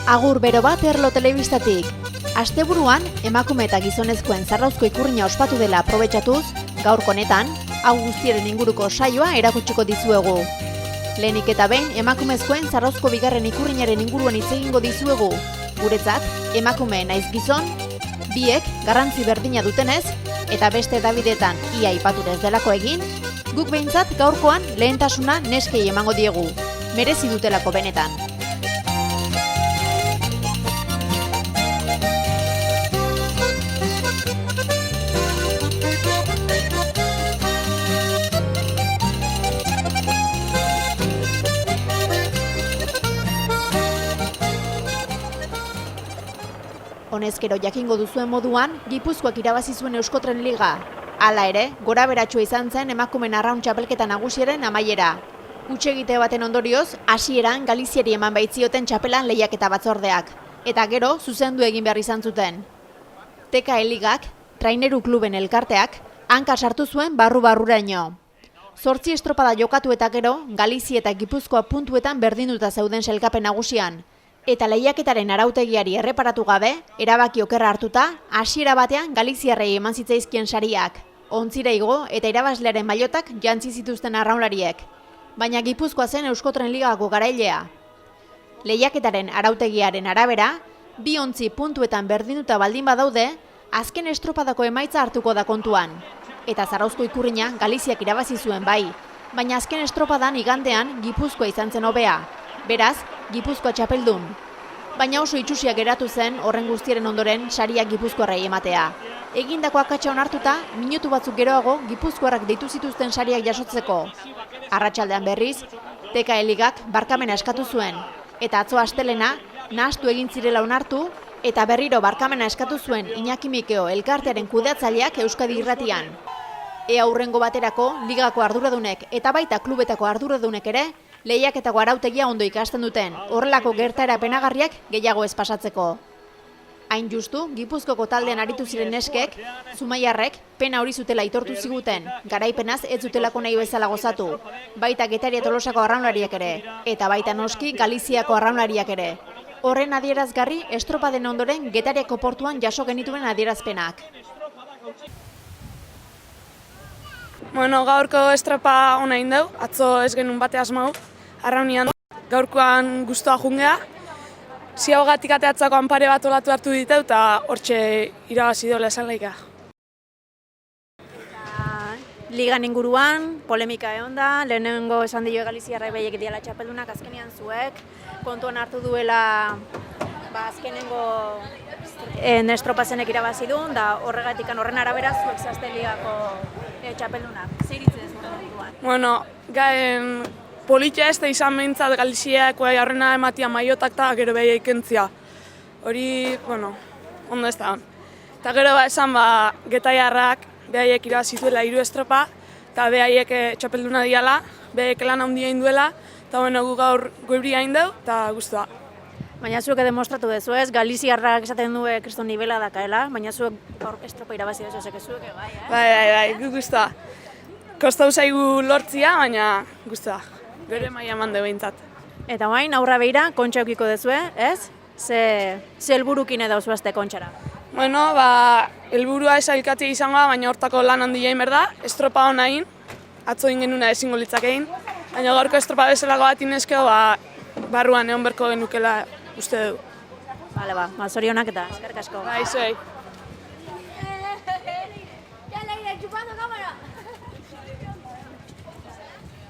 Agur bero bat Erlo Telebistatik. Asteburuan, emakume eta gizonezkoen zarrauzko ikurrina ospatu dela aprobetxatuz, gaurko honetan, hau guztiaren inguruko saioa erakutsiko dizuegu. Lehenik eta behin, emakumezkoen zarrauzko bigarren ikurrinaren inguruan hitz egingo dizuegu. Guretzat, emakume naiz gizon, biek garrantzi berdina dutenez, eta beste edabideetan ia aipaturez delako egin, guk behintzat gaurkoan lehentasuna neskei emango diegu. Merezi dutelako benetan. Honezkero jakingo duzuen moduan, Gipuzkoak irabazi zuen Euskotren Liga. Hala ere, gora beratsua izan zen emakumeen arraun txapelketa nagusiaren amaiera. Hutsegite baten ondorioz, hasieran Galiziari eman baitzioten txapelan lehiaketa batzordeak, eta gero zuzendu egin behar izan zuten. TKE Ligak, Traineru Kluben elkarteak, hanka sartu zuen barru-barruraino. 8 estropada jokatu eta gero, Galizia eta Gipuzkoa puntuetan berdinduta zeuden sailkapen nagusian. Eta lehiaketaren arautegiari erreparatu gabe, erabaki okerra hartuta, hasiera batean Galiziarrei eman zitzaizkien sariak, ontzira igo eta irabazlearen mailotak jantzi zituzten arraunlariek. Baina Gipuzkoa zen Euskotren Ligako garailea. Lehiaketaren arautegiaren arabera, 2 ontzi puntuetan berdinduta baldin badaude, azken estropadako emaitza hartuko da kontuan. Eta zarrauzko ikurrina Galiziak irabazi zuen bai, baina azken estropadan igandean Gipuzkoa izan zen hobea. Beraz, Gipuzkoa txapeldun. Baina oso itxusiak geratu zen horren guztiaren ondoren sariak Gipuzkoarrei ematea. Egindako akatsa onartuta, minutu batzuk geroago Gipuzkoarrak deitu zituzten sariak jasotzeko. Arratsaldean berriz, TKE Ligak barkamena eskatu zuen, eta atzo astelena nahastu egin zirela onartu, eta berriro barkamena eskatu zuen Iñaki Mikeo elkartearen kudeatzaileak Euskadi Irratian. Ea hurrengo baterako ligako arduradunek eta baita klubetako arduradunek ere, lehiaketako arautegia ondo ikasten duten, horrelako gertaera penagarriak gehiago ez pasatzeko. Hain justu, Gipuzkoko taldean aritu ziren neskek, zumaiarrek pena hori zutela aitortu ziguten, garaipenaz ez zutelako nahi bezala gozatu, baita Getaria Tolosako arraunlariak ere, eta baita noski Galiziako arraunlariak ere. Horren adierazgarri, estropaden ondoren Getariako portuan jaso genituen adierazpenak. Bueno, gaurko estropa ona egin dugu, atzo ez genuen bate asmau, arraunian gaurkoan guztua jungea. Ziagogatik ateatzakoan pare bat olatu hartu diteu eta hortxe irabazi dola esan laika. Ligan inguruan, polemika egon da, lehenengo esan dio Galiziarra behiek diala txapeldunak azkenean zuek, kontuan hartu duela azkenengo estropazenek irabazi duen, da horregatik horren arabera zuek zazte ligako txapeldunak. Zer itzez horren inguruan? Bueno, politia ez da izan behintzat Galiziak horrena ematia maiotak eta gero behiek kentzia. Hori, bueno, ondo ez da. Eta gero esan Getaiarrak behaiek irabazituela 3 estropa, eta behaiek txapelduna diala, behaiek lan handia induela, eta bueno, gu gaur goibria indeu, eta guztua. Baina zuek demostratu dezu ez, Galiziarrak esaten du kriston nivela dakaela, baina zuek gaur estropa irabazi dezu, ezek zuek bai, Bai, gu guztua. Kostau zaigu lortzia, baina guztua. Gure maia eman dugu behintzat. Eta bain, aurra behira, kontxa eukiko dezue, ez? Ze helburukin edo zuazte kontxara? Bueno, helburua ez ailkatzea izango da, baina hortako lan handia egin berda, estropa hona egin, atzo egin genuna ezingo litzak egin, baina gaurko estropa bezalago bat inezkeo, barruan egon berko genukela uste dugu. Bale, zorionak eta eskerrik asko. Bai, zuei.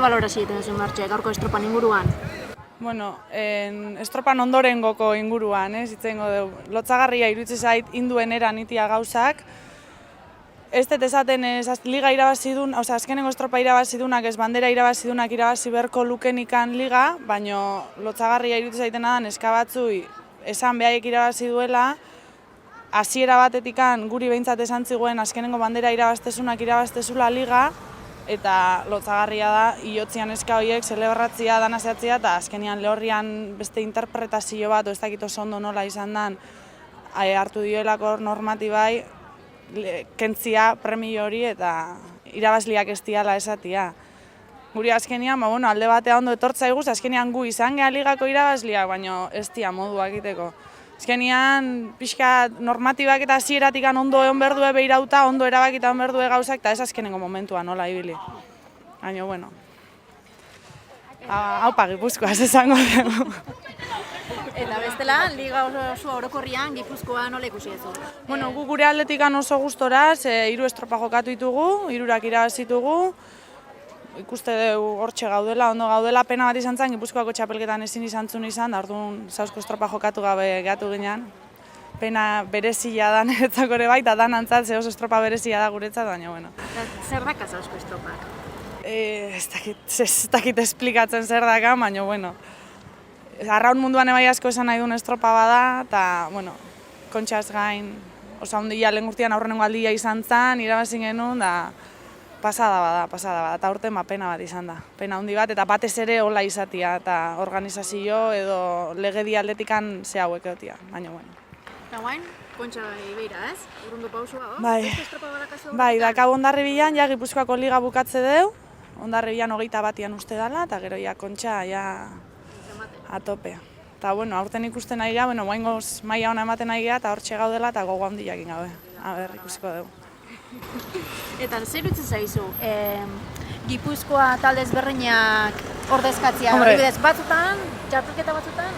Balorazio egiten duzu Martxe, gaurko estropan inguruan? Bueno, estropan ondorengoko inguruan, hitzengo dugu. Lotzagarria iruditzen zait induen eran itia gauzak. Ez dut esaten liga irabazidun, azkenengo estropa irabazidunak, ez bandera irabazidunak irabazi beharko lukenikan liga, baino lotzagarria iruditzen zaitena da neska batzui esan behaiek irabazi duela, hasiera batetikan guri behintzat esan ziguen azkenengo bandera irabaztezunak irabaztezula liga, eta lotzagarria da, iotzian eska horiek zelebratzia, danazeatzia, eta azkenian lehorrian beste interpretazio bat, ez dakit oso ondo nola izan den, hartu dioelako normatibai, kentzia premio hori eta irabazliak ez diala esatia. Guri azkenian, alde batea ondo etortza eguz, azkenian gu izan geha ligako irabazliak, baina ez dia modua egiteko. Azkenian, pixka normatibak eta hasieratik ondo egon behar due behirauta, ondo erabakita egon behar due gauzak, eta ez azkenengo momentua nola ibili. Baina, bueno, haupa Gipuzkoa, ez esango dugu. Eta bestela, liga oso orokorrian Gipuzkoa nola ikusi ezu? Bueno, gu gure aldetikan oso gustora, 3 estropa jokatu ditugu, 3 irabazitugu, ikuste dugu hortxe gaudela, ondo gaudela, pena bat izan zen, Gipuzkoako txapelketan ezin izan zuen izan, da orduan zauzko estropa jokatu gabe gehatu ginen. Pena berezia da niretzako ere bai, eta danantzat ze oso estropa berezia da guretzat, baina, bueno. Zer daka zauzko estropak? Ez dakit esplikatzen zer daka, baina, bueno. Arraun munduan ebai asko esan nahi duen estropa bada, eta, bueno, kontxaz gain, oso handia lehen urtean aurrenengo aldia izan zen, irabazin genuen, da pasada bada, eta urten pena bat izan da. Pena handi bat, eta batez ere hola izatia, eta organizazio edo legedi aldetikan ze hauek egotia, baina, bueno. Eta guain, kontxa beira, ez? Urrungo pausua, Bai, dakau Hondarribian, ja Gipuzkoako liga bukatze deu, Hondarribian 21 uste dela, eta gero ja kontxa, ja atope. Eta, bueno, aurten ikusten nahi gara, bueno, guaingoz maila hona ematen nahi gara, eta hortxe gaudela, eta gogo handi jakin gabe. Ikusiko dugu. Eta zer utzen zaizu? Gipuzkoa talde ezberdinak ordezkatzia, adibidez batzutan, txapelketa batzutan,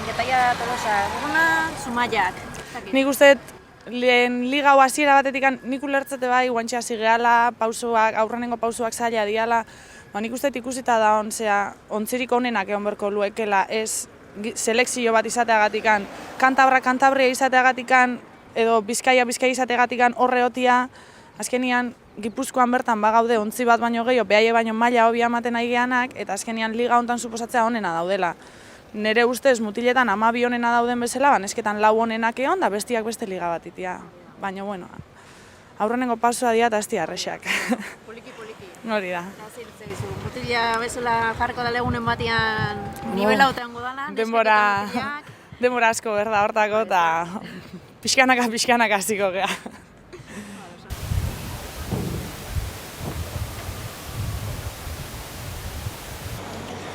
Getaia Tolosa, Urruna, Zumaiak. Nik uste lehen liga hau hasiera batetik nik ulertzete bai, guantxe hasi gehala, aurrenengo pausuak zaila diala, nik uste ikusita da ontzirik onenak egon berko luekela, ez selekzio bat izateagatikan, Kantabria izateagatikan, edo Bizkaia izateagatikan horre hotia, azkenian Gipuzkoan bertan bagaude ontzi bat baino gehiago, behaie baino maila hobia ematen nahi gehanak, eta azkenian liga hontan suposatzea onena daudela. Nere ustez mutiletan 12 onena dauden bezala, nesketan 4 onenak egon, da bestiak beste liga bat itia. Baina, bueno, aurrenengo pasua dira eta ez dira errexak. Poliki. Hori da. Mutila bezala jarriko da legunen batian nivela oteango dala. Denbora asko berda hortako eta pixkanaka hasiko geha.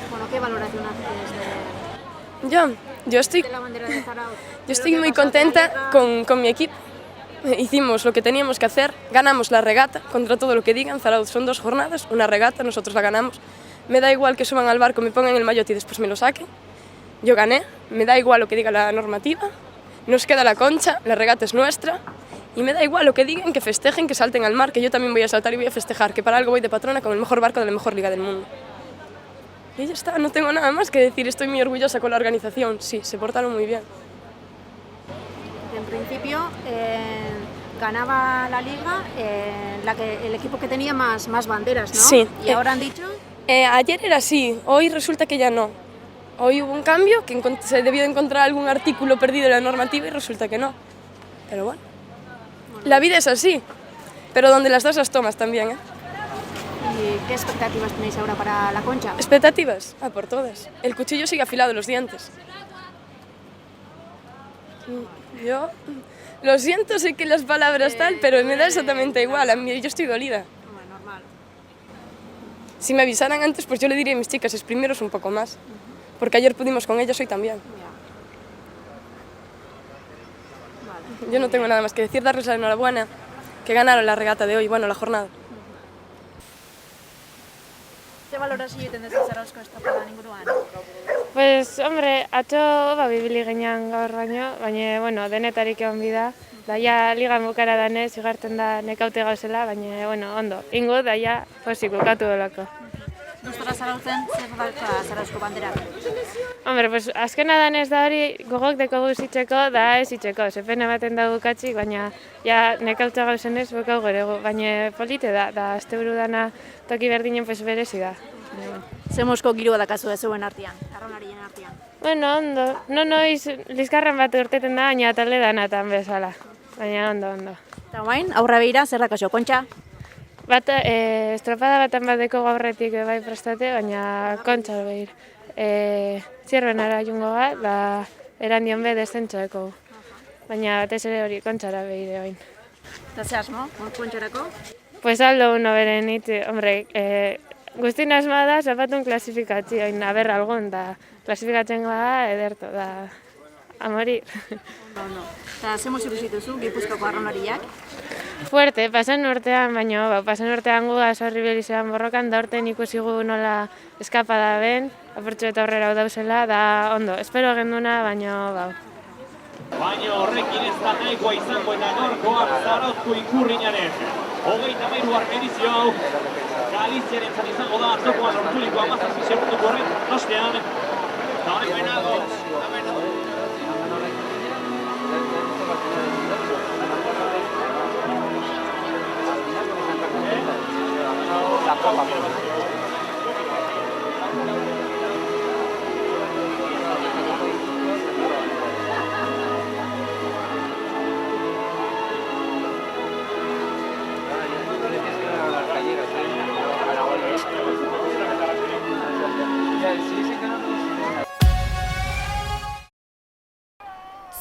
Bueno, ¿qué valoración haces Yo estoy de la bandera de Zarauz? Yo estoy muy contenta con mi equipo. Hicimos lo que teníamos que hacer, ganamos la regata, contra todo lo que digan. Zarauz son 2 jornadas, una regata, nosotros la ganamos. Me da igual que suban al barco, me pongan el maillot y después me lo saquen. Yo gané, me da igual lo que diga la normativa, nos queda la concha, la regata es nuestra. Y me da igual lo que digan, que festejen, que salten al mar, que yo también voy a saltar y voy a festejar, que para algo voy de patrona con el mejor barco de la mejor liga del mundo. Y ya está, no tengo nada más que decir, estoy muy orgullosa con la organización, sí, se portaron muy bien. En principio ganaba la liga el equipo que tenía más banderas, ¿no? Sí. ¿Y ahora han dicho? Ayer era así, hoy resulta que ya no. Hoy hubo un cambio, que se debió de encontrar algún artículo perdido en la normativa y resulta que no. Pero bueno, la vida es así, pero donde las das las tomas también, ¿eh? ¿Y qué expectativas tenéis ahora para la concha? ¿Expectativas? Por todas. El cuchillo sigue afilado en los dientes. Yo lo siento, sé que las palabras tal, pero me da exactamente igual. A mí yo estoy dolida. Bueno, normal. Si me avisaran antes, pues yo le diría a mis chicas, exprimiros un poco más. Porque ayer pudimos con ellas, hoy también. Vale. Yo no tengo nada más que decir, darles la enhorabuena, que ganaron la regata de hoy, bueno, la jornada. ¿Qué valorazio egiten duzu Zarauzko estropadan inguruan? Pues, hombre, atzo bibili ginean gaur baina, bueno, denetarik egon bida. Da, ja, ligan bukara danez, igarten da nekaute gauzela, baina, bueno, ondo. Ingo, da, ja, posik bukatu dolako. Gustora zarautzen, zer dauka Zarauzko banderak? Hombre, pues azkena danez da hori gogok deko guzitzeko da ez itxeko. Zepene baten dago katxik, baina ja nekautza gauzen ez bokau gorego. Baina polite da asteburu dana toki berdinen pues berezi da. Zemosko giroa dakazu ez zeuen artean, arraunarien artean. Bueno, ondo. Noiz lizkarren bat urteten da, baina talde danatan bezala. Baina ondo. Eta guain, aurra behira, zer dakazu, kontxa? Bat, estropada batan bateko gaurretik bai prestate, baina kontxa behir. Zierbenara jungo bat, da erandion be desentxoeko. Baina batez ere hori kontxara behire bain. Eta ze asmo, kontxarako? Pues aldo uno beren iti, hombre, guztin asma da zapatun klasifikatzi, oin aber algon, da klasifikatzen gara ederto, da a morir. Ondo. Eta ze mozio bizituzu, Gipuzkoako arraunariak? Fuerte, pasan urtean, baina pasan urtean gu horri belizean borrokan, da urtean ikusigu nola eskapada ben, apurtxo eta horrera dauzela, da ondo, espero genduna, baina bau. Baina horrekin ez da nahikoa izango eta gaurkoak Zarauzko ikurrinaren. 23. edizio hau, Galiziarentzat izango da atzokoan lorturiko 17 segunduko horren ostean. Eta hori benago.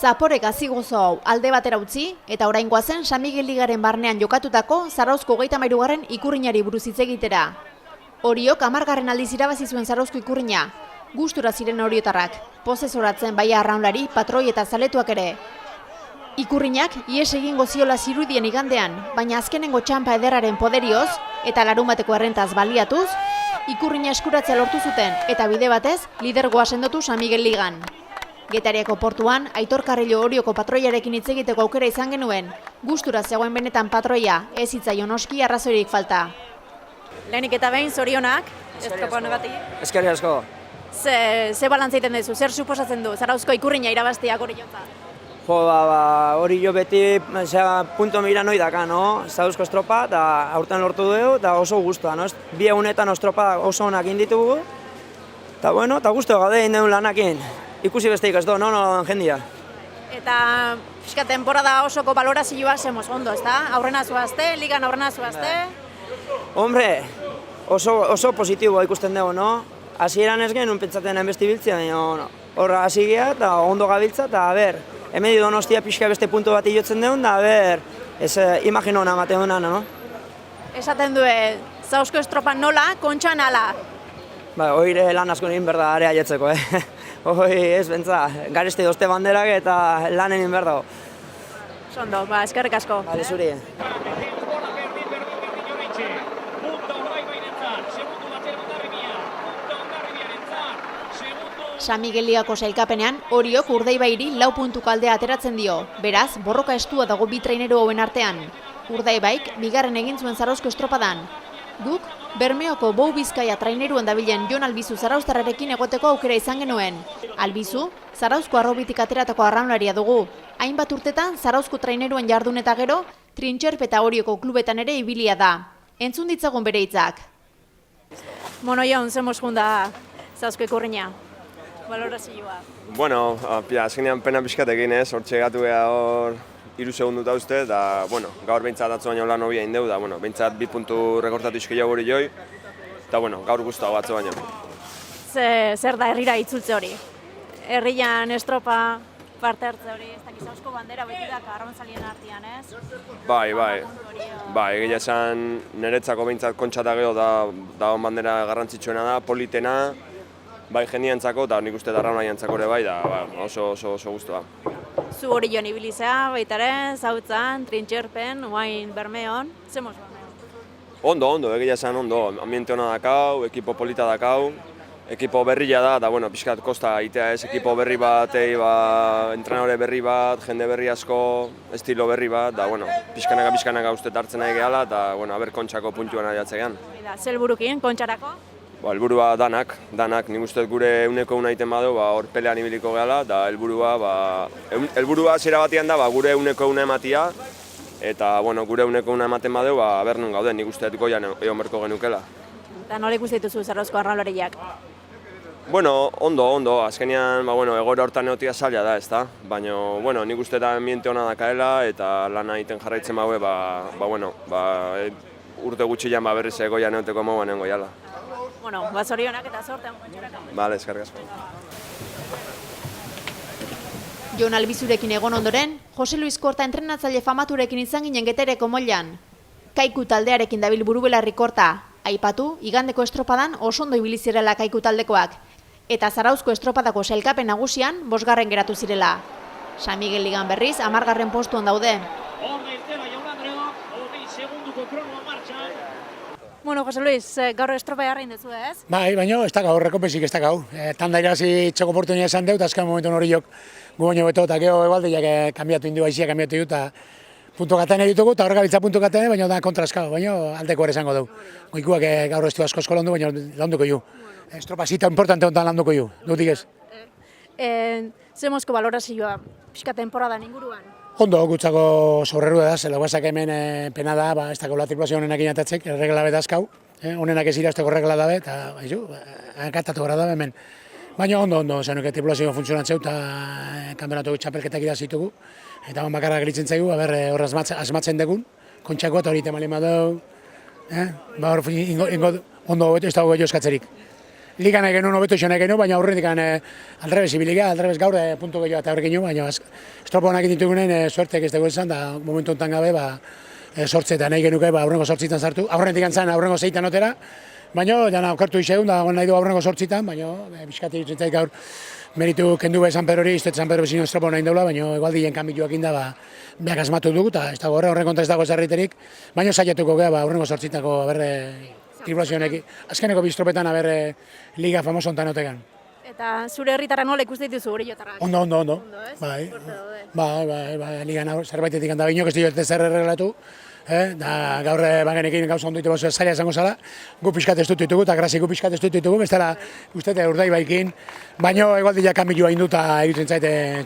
Zaporek hazigozo hau alde batera utzi eta oraingoa zen San Miguel Ligaren barnean jokatutako Zarauzko 33. ikurrinari buruz hitz egitera. Oriok 10. aldiz irabazi zuen Zarauzko ikurrina. Gustura ziren oriotarrak, pozesoratzen bai arraunlari, patroi eta zaletuak ere. Ikurrinak ihes egingo ziola zirudien igandean, baina azkenengo txanpa ederraren poderioz eta larunbateko errentaz baliatuz, ikurrina eskuratzea lortu zuten eta bide batez lidergoa sendotu San Miguel Ligan. Getariako portuan, Aitor Carrillo Orioko patroiarekin hitz egiteko aukera izan genuen. Gustura zegoen benetan patroia, ez hitzaion oski arrazoirik falta. Lehenik eta behin zorionak, estropa honegati. Eskerrik asko. Ze balantza egiten duzu, zer suposatzen du, Zarauzko ikurrina irabazteak hori jotza? Jo, hori jo beti punto mira noi daka, no? Zarauzko estropa, eta aurten lortu dugu, eta oso guztua, no? Bi egunetan estropa oso onak inditugu, eta bueno, eta guztua gaude indeun lanakin. Ikusi besteik ez do, no jendia. Eta pixka temporada osoko balorazioa zemos ondo, ezta? Aurrena zuazte, ligan aurrena zuazte? Hombre, oso positiboa ikusten dugu, no? Hasieran ez genuen pentsatzen enbesti biltzea, baina horra hasi geha eta ondo gabiltza, eta hemen Donostia pixka beste puntu bat jotzen dugu, da imagino hona ematen duna, no? Esaten du, Zarauzko estropan nola, kontxan ala. Oire lan asko egin behar da area jetzeko, Hoi ez, bentza, garesti dozte banderak eta lan egin behar dago. Sondo, eskerrik asko. Bale, zuri. San Miguel Ligako sailkapenean, Oriok Urdaibairi 4 puntuko aldea ateratzen dio. Beraz, borroka estua dago bi traineru hauen artean. Urdaibaik, bigarren egin zuen Zarauzko estropadan. Guk, Bermeoko Bou Bizkaia traineruan dabilen Jon Albizu zarauztarrarekin egoteko aukera izan genuen. Albizu, Zarauzko arrobitik ateratako arraunlaria dugu. Hainbat urtetan, Zarauzko traineruan jardun eta gero, Trintxerpe eta Orioko klubetan ere ibilia da. Entzun ditzagun bere hitzak. Mono jaun, zemos junda Zarauzko ikurrina. Balorazioa. Bueno, azkenean pena pixkatekin ez, hor txegatu geha hor 3 segunduta uste, eta, gaur behintzat atzo baino lan hobia indeu, da, behintzat 2 puntu rekortatu izkila guri joi, eta, gaur guztago atzo baino. Zer da herrira itzultze hori? Herrian estropa parte hartze hori, ez dakiz Zarauzko bandera beti da arrauntzalien artean, ez? Bai, egia esan niretzako behintzat kontxata geho da bandera garrantzitsuena da, politena, bai jendiantzako eta nik uste arraunlariantzako ere bai, da oso guztua. Zu hori joan ibilizea, baitaren, Zautzan, Trintxerpen, Oain, Bermeon, zemos Bermeon? Ondo, egia esan ondo, ambiente hona dakau, ekipo polita dakau, ekipo berria da, eta pixkat kosta egitea ez, ekipo berri bat, entrenadore berri bat, jende berri asko, estilo berri bat, da pixkanaka uste hartzen nahi gehala, eta aber kontxako puntuan adiatzean. Zelburukin, kontxarako? helburua danak, nik uste gure uneko una egiten badu, hor pelean ibiliko gehala, eta helburua zera batian da, gure uneko una ematia, eta gure uneko una ematen badu, ber nun gauden, nik uste goian egon berko genukela. Eta nola ikusten dituzu Zarauzko arraunlariak? Ondo, azkenean, egoera hortan egotia zaila da, ezta? Baina, nik uste da ambiente hona dakaela, eta lana egiten jarraitzen baue, urte gutxian berriz goian egoteko moguan egon goiala. Zorionak eta zortean. Bale, eskerrik asko. Jon Albizurekin egon ondoren, Jose Luis Korta entrenatzaile famaturekin izan ginen Getereko moilan. Kaiku taldearekin dabil Burubelarri Korta. Aipatu, igandeko estropadan oso ondo ibili zirela Kaiku taldekoak. Eta Zarauzko estropadako sailkapen nagusian 5. geratu zirela. San Miguel Ligan berriz 10. postuan daude. Jose Luis, gaur estropa jarrein duzu, ez? Bai, baina ez da gaur, rekonpensik ez da gaur. Tanda irazi txoko oportunia esan dut, azken momentu hori jok gu baino beto, eta geho egualdiak kanbiatu indu, aizia kanbiatu du, eta puntu katene ditugu, eta horrek gabiltza puntu katene, baina da kontraskau, baina aldeko ere esango dugu. Goikuak gaur ez du asko landu, baina landuko ju. Estropa zita importante honetan landuko ju, dutik ez. Zer mozko balorazioa pixka temporadan inguruan? Ondo, gutzako zorreru da, zela guazak hemen pena da, ez da gaula tripulazio honenak inatetzek, erregla betazkau, honenak ez irazteko regla dabe, eta hankatatu gara dabe hemen. Baina ondo, zenuke tripulazio funtzionatzeu eta kantonatu txapelketak idazitugu, eta bakarra gelitzen zaigu, hor asmatzen dugun, kontxakoa eta hori temalima dugu, ondo ez dago gehiago eskatzerik. Ligan egin honu beto izan egin, baina aurretik aldrebes ibiliga, aldrebes gaur puntu gehiago eta horrekin jo, baina estropa honak ditugunen suertek ez dugu izan, da momentu honetan gabe sortzetan nahi genuke aurrengo sortzitan sartu, aurretik antzan aurrengo zeitan otera, baina jana okertu izegun, da nahi du aurrengo sortzitan, baina bizkati dutzen gaur meritu kendu be San Pedro hori, izteet San Pedro bezino estropa nahi daula, baina egualdien kanbituak inda, beak asmatu dugu, eta ez dago horren kontra ez dago zerriterik, baina saiatuko geha aurrengo sortzitako tripulazionek, azkeneko biztropetan liga famoso ontan otegan. Eta zure herritarra nola ikusten dituzu hori jotarrak? Ondo. Bai, ligan zerbaitetik handa binok ez diote zer erreglatu, da gaur bagenekin gauza ondo ite zaila izango zara, gu pixkat ez dut ditugu, eta grazi gu pixkat ez dut ditugu, bestela ustete urdai baikin, baina egualdiak kanbioa induta egiten zaite